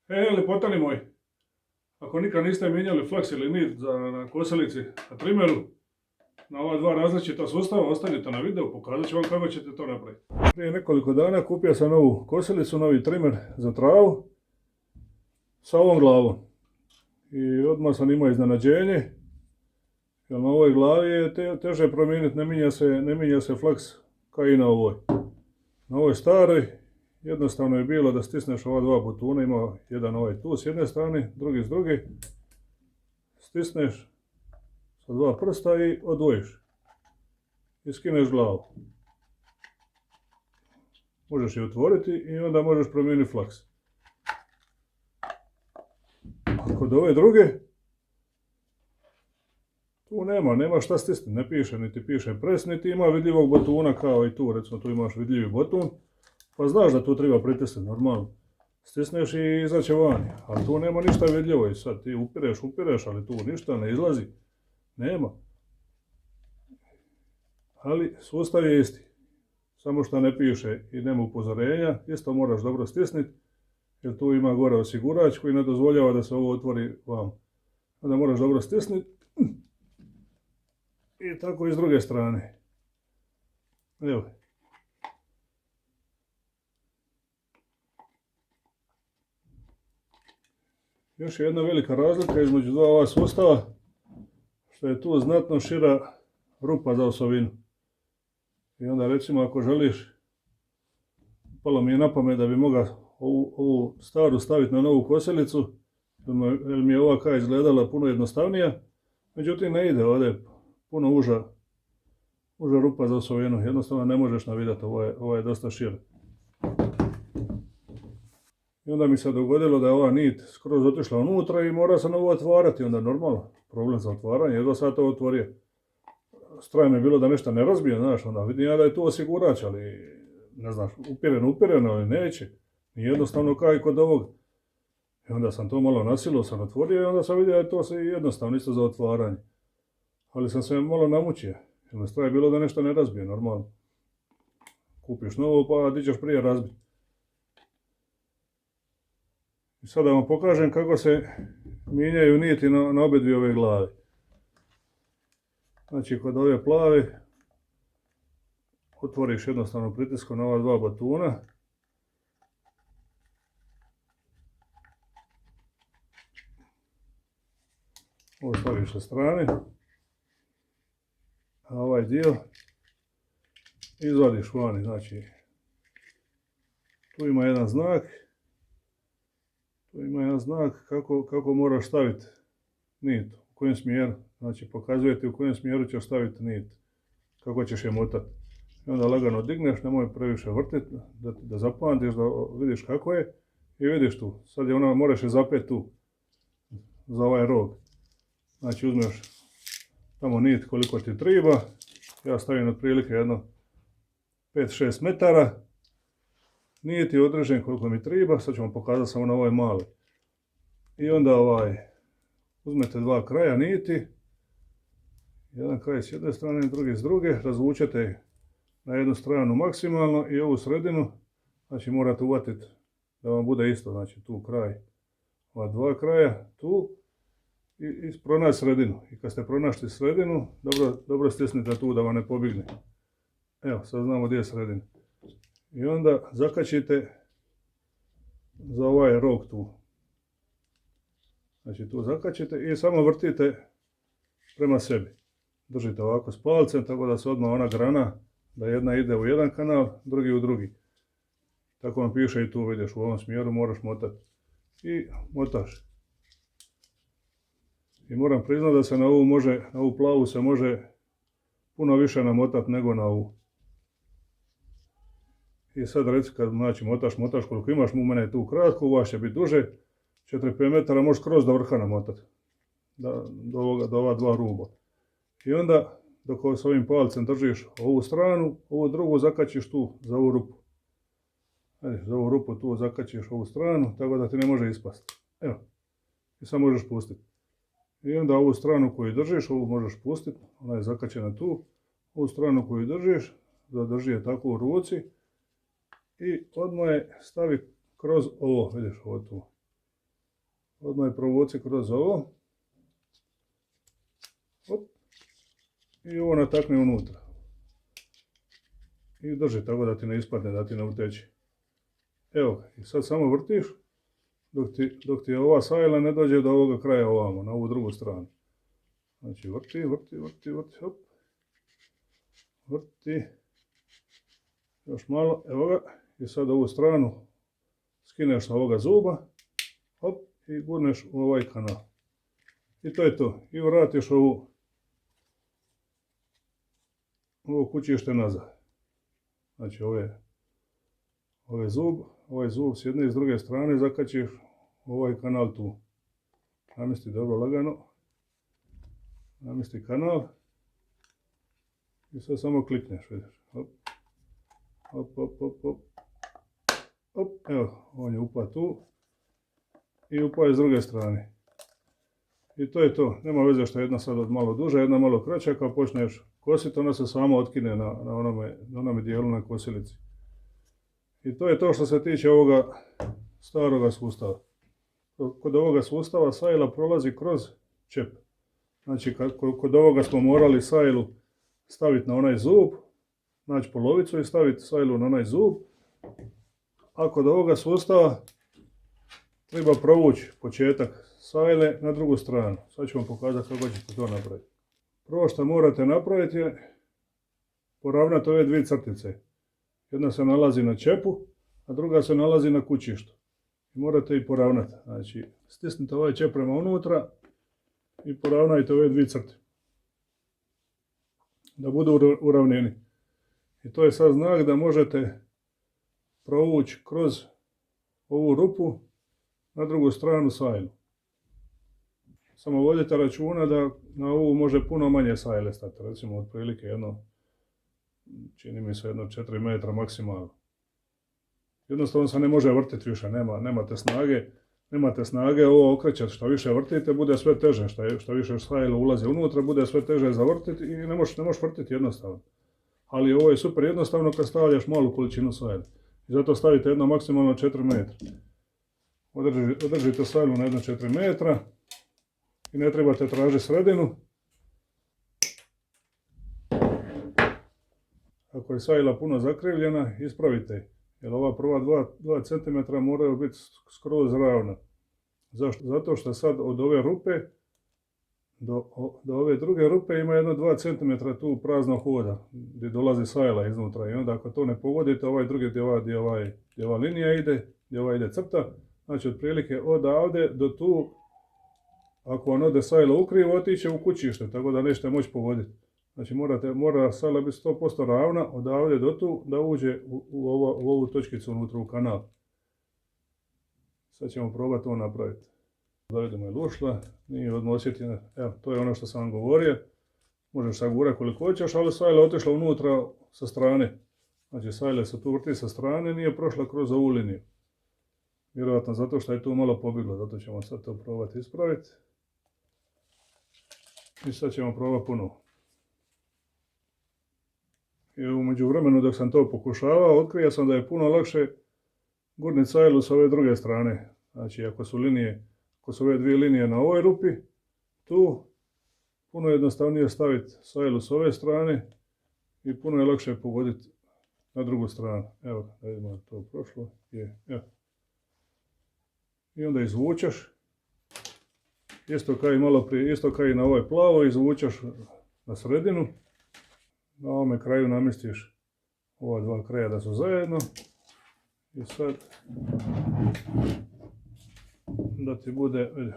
Lepotani moji, ako nikad niste mijenjali fleks ili nit na kosilici, na trimeru, na ova dva različita sustava, ostanite na videu, pokazat ću vam kako ćete to napraviti. Prije nekoliko dana kupio sam novu kosilicu, novi trimer za travu sa ovom glavom. I odmah sam imao iznenađenje, jer na ovoj glavi je teže promijeniti, ne mijenja se fleks kao i na ovoj. Na ovoj staroj jednostavno je bilo da stisneš ova dva butuna, ima jedan ovaj tu s jedne strane, drugi s druge. Stisneš sa dva prsta i odvojiš. I skineš glavu. Možeš je otvoriti i onda možeš promijeniti fleks. A kod ove druge, tu nema šta stisniti, ne piše, niti piše pres, niti ima vidljivog butuna kao i tu, recimo tu imaš vidljivi butun. Pa znaš da tu treba pritisniti, normalno. Stisneš i izaće vani, ali tu nema ništa vidljivo i sad ti upireš, ali tu ništa ne izlazi. Nema. Ali sustav je isti. Samo što ne piše i nema upozorenja, isto moraš dobro stisniti, jer tu ima gore osigurač koji ne dozvoljava da se ovo otvori vam. Onda moraš dobro stisniti i tako i s druge strane. Evo. Još je jedna velika razlika između dva ova sustava, što je tu znatno šira rupa za osovinu. I onda recimo ako želiš, palo mi je na pamet da bi mogao ovu staru staviti na novu kosilicu, jer mi je ova kaj izgledala puno jednostavnija, međutim ne ide, ovdje je puno uža rupa za osovinu, jednostavno ne možeš navidjeti, ovo je dosta šira. I onda mi se dogodilo da je ova nit skroz otišla unutra i mora se novo otvarati, onda normalno, problem za otvaranje, jedva sad to otvorio. Strajno je bilo da nešto ne razbije, znaš, onda vidim ja da je tu osigurač, ali ne znaš, upireno, ali neće. I jednostavno kao i kod ovog. I onda sam to malo nasilo, sam otvorio i onda sam vidio da je to se jednostavno isto za otvaranje. Ali sam se malo namučio, jer me strah je bilo da nešto ne razbije, normalno. Kupiš novo pa di ćeš prije razbiti. I sad da vam pokažem kako se mijenjaju niti na obje dvije ove glave. Znači kod ove plave otvoriš jednostavno pritiskom na ova dva butuna. Ovo staviš sa strane. A ovaj dio izvadiš vani. Znači tu ima jedan znak. Tu ima jedan znak kako moraš staviti nit, u kojem smjeru. Znači pokazuje ti u kojem smjeru ćeš staviti nit, kako ćeš je motati. I onda lagano digneš, nemoj previše vrtiti, da zapamtiš, da vidiš kako je. I vidiš tu, sad je ona, moraš je zapeti tu, za ovaj rog. Znači uzmeš tamo nit koliko ti treba, ja stavim otprilike jedno 5-6 metara. Nit je određen koliko mi treba, sad ću vam pokazati samo na ovaj mali. I onda uzmete dva kraja niti, jedan kraj s jedne strane, drugi s druge, razvučete na jednu stranu maksimalno i ovu sredinu, znači morate uvatiti da vam bude isto, znači tu kraj, ova dva kraja, tu i pronaći sredinu. I kad ste pronašli sredinu, dobro stisnite tu da vam ne pobjegne. Evo, sad znamo gdje je sredina. I onda zakačite za ovaj rog tu. Znači tu zakačite i samo vrtite prema sebi. Držite ovako s palcem tako da se odmah ona grana, da jedna ide u jedan kanal, drugi u drugi. Tako vam piše i tu, vidiš, u ovom smjeru moraš motati. I motaš. I moram priznati da se na ovu plavu se može puno više namotati nego na ovu. I sad reci kad motaš koliko imaš, u mene je tu kratko, u vas će biti duže, 4-5 metara možeš skroz do vrha namotati, do ova dva ruba. I onda dok s ovim palcem držiš ovu stranu, ovu drugu zakačiš tu za ovu rupu. Za ovu rupu tu zakačiš ovu stranu, tako da ti ne može ispasti. Evo, i sad možeš pustiti. I onda ovu stranu koju držiš, ovu možeš pustiti, ona je zakačena tu. Ovu stranu koju držiš, zadrži je tako u ruci. I odmah je stavi kroz ovo, vidiš ovo tu. odmah provuci kroz ovo. Hop. I ovo natakne unutra. I drži tako da ti ne ispadne, da ti ne uteče. Evo ga, i sad samo vrtiš dok ti ova sajla ne dođe do ovoga kraja ovamo, na ovu drugu stranu. Znači vrti, hop. Vrti. Još malo, evo ga. I sad ovu stranu skineš sa ovoga zuba. Hop, i gurneš u ovaj kanal. I to je to. I vratiš ovo kućište nazad. Znači ovaj zub s jedne i s druge strane zakačiš ovaj kanal tu. Namesti dobro lagano. Namesti kanal. I sad samo klikneš, vidiš. Hop. Hop, evo, on je upao tu. I upao je s druge strane. I to je to. Nema veze što je jedna sad malo duža, jedna malo kraća. Kad počneš kositi, ona se samo otkine na onome dijelu na kosilici. I to je to što se tiče ovoga staroga sustava. Kod ovoga sustava sajla prolazi kroz čep. Znači kod ovoga smo morali sajlu staviti na onaj zub, znači polovicu i staviti sajlu na onaj zub. A kod ovoga sustava treba provući početak sajle na drugu stranu. Sad ću vam pokazati kako ćete to napraviti. Prvo što morate napraviti je poravnati ove dvije crtice. Jedna se nalazi na čepu, a druga se nalazi na kućištu. I morate ih poravnati. Znači, stisnite ovaj čep prema unutra i poravnajte ove dvije crte. Da budu uravnjeni. I to je sad znak da možete provući kroz ovu rupu na drugu stranu sajlu. Samo vodite računa da na ovu može puno manje sajle stati. Recimo otprilike čini mi se 4 metra maksimalno. Jednostavno se ne može vrtiti više, nemate snage ovo okrećati. Što više vrtite, bude sve teže. Što više sajla ulazi unutra, bude sve teže zavrtiti i ne možeš vrtiti jednostavno. Ali ovo je super jednostavno kad stavljaš malu količinu sajle. I zato stavite jedno maksimalno 4 metra. Održite sajlu na jedno 4 metra i ne trebate tražiti sredinu. Ako je sajla puno zakrivljena, ispravite. Jer ova prva 2 cm moraju biti skroz ravna. Zašto? Zato što sad od ove rupe do ove druge rupe ima jedno 2 cm tu praznog hoda gdje dolazi sajla iznutra. I onda ako to ne pogodite, ovaj drugi gdje ova linija ide, gdje ova ide crta, znači otprilike odavde do tu, ako vam ode sajla ukrivo, otiće u kućište, tako da nećete moći pogoditi. Znači mora sajla biti 100% ravna odavde do tu da uđe u ovu točkicu unutra u kanal. Sad ćemo probati to napraviti. Da vidimo je li ušla, nije odmah osjetljena. Evo, to je ono što sam vam govorio. Možeš sagurati koliko hoćeš, ali sajla je otišla unutra sa strane. Znači sajla se tu vrti sa strane, nije prošla kroz ovu liniju. Vjerojatno zato što je tu malo pobjeglo, zato ćemo sad to probati ispraviti. I sad ćemo probati ponovo. I u međuvremenu dok sam to pokušavao, otkrio sam da je puno lakše gurniti sajlu s ove druge strane. Znači ako su ove dvije linije na ovoj rupi, tu puno jednostavnije staviti sajlu s ove strane i puno je lakše pogoditi na drugu stranu. Evo, da vidimo to prošlo. Evo. I onda izvučeš, isto kao i malo prije, isto kao i na ovoj plavo, izvučeš na sredinu. Na ovome kraju namjestiš ova dva kraja da su zajedno. I sad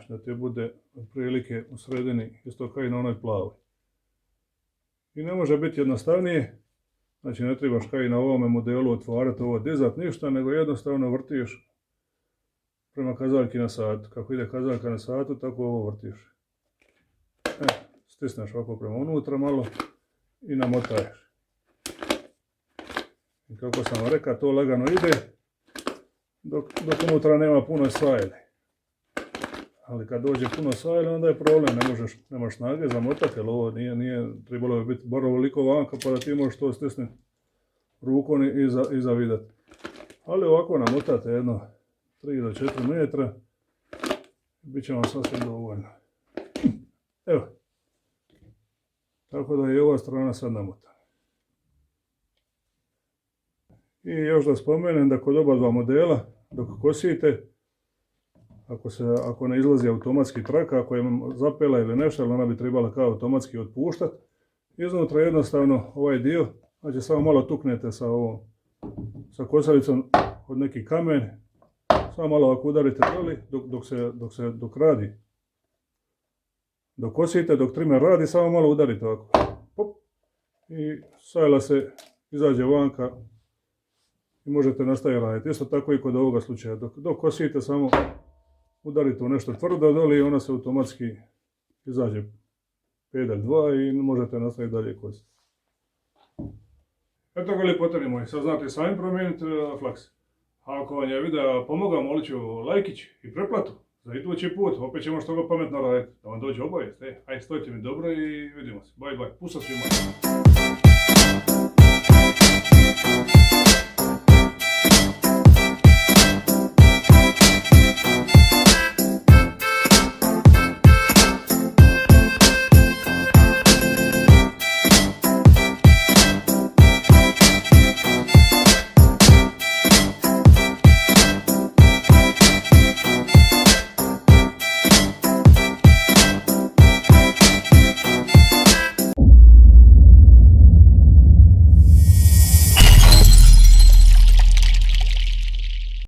da ti bude otprilike u sredini, isto kao i na onoj plavoj. I ne može biti jednostavnije, znači ne trebaš kao i na ovome modelu otvarati ovo, dizat ništa, nego jednostavno vrtiš prema kazaljki na satu. Kako ide kazaljka na satu, tako ovo vrtiš. Stisneš ovako prema unutra malo i namotaješ. I kako sam vam rekao, to lagano ide dok unutra nema puno sajle. Ali kad dođe puno sajle, onda je problem, nemaš snage zamotati, jer ovo nije trebalo biti bar ovoliko vanka pa da ti možeš to stisniti rukom i zavidati. Ali ovako namotate jedno 3 do 4 metra. Biće vam sasvim dovoljno. Evo. Tako da je ova strana sad namotana. I još da spomenem da kod oba dva modela, dok kosite, ako ne izlazi automatski traka, ako je zapela ili nešto, ali ona bi trebala kao automatski otpuštati, iznutra jednostavno ovaj dio, znači samo malo tuknete sa kosalicom od neki kamen, samo malo ako udarite doli dok radi. Dok kosite, dok trimer radi, samo malo udarite ovako. Pop, i sajla se izađe vanka i možete nastaviti raditi. Isto tako i kod ovoga slučaja. Dok kosite, samo udarite u nešto tvrdo doli i ona se automatski izađe pedalj 2 i možete nastaviti dalje kositi. Eto ga ljepotani moji, sad znate sami promijeniti flaks. A ako vam je video pomogao, molit ću lajkić i pretplatu. Za idući put, opet ćemo što ga pametno raditi, da vam dođe obavijest. Ajde, stojite mi dobro i vidimo se. Bye bye, pusa svima.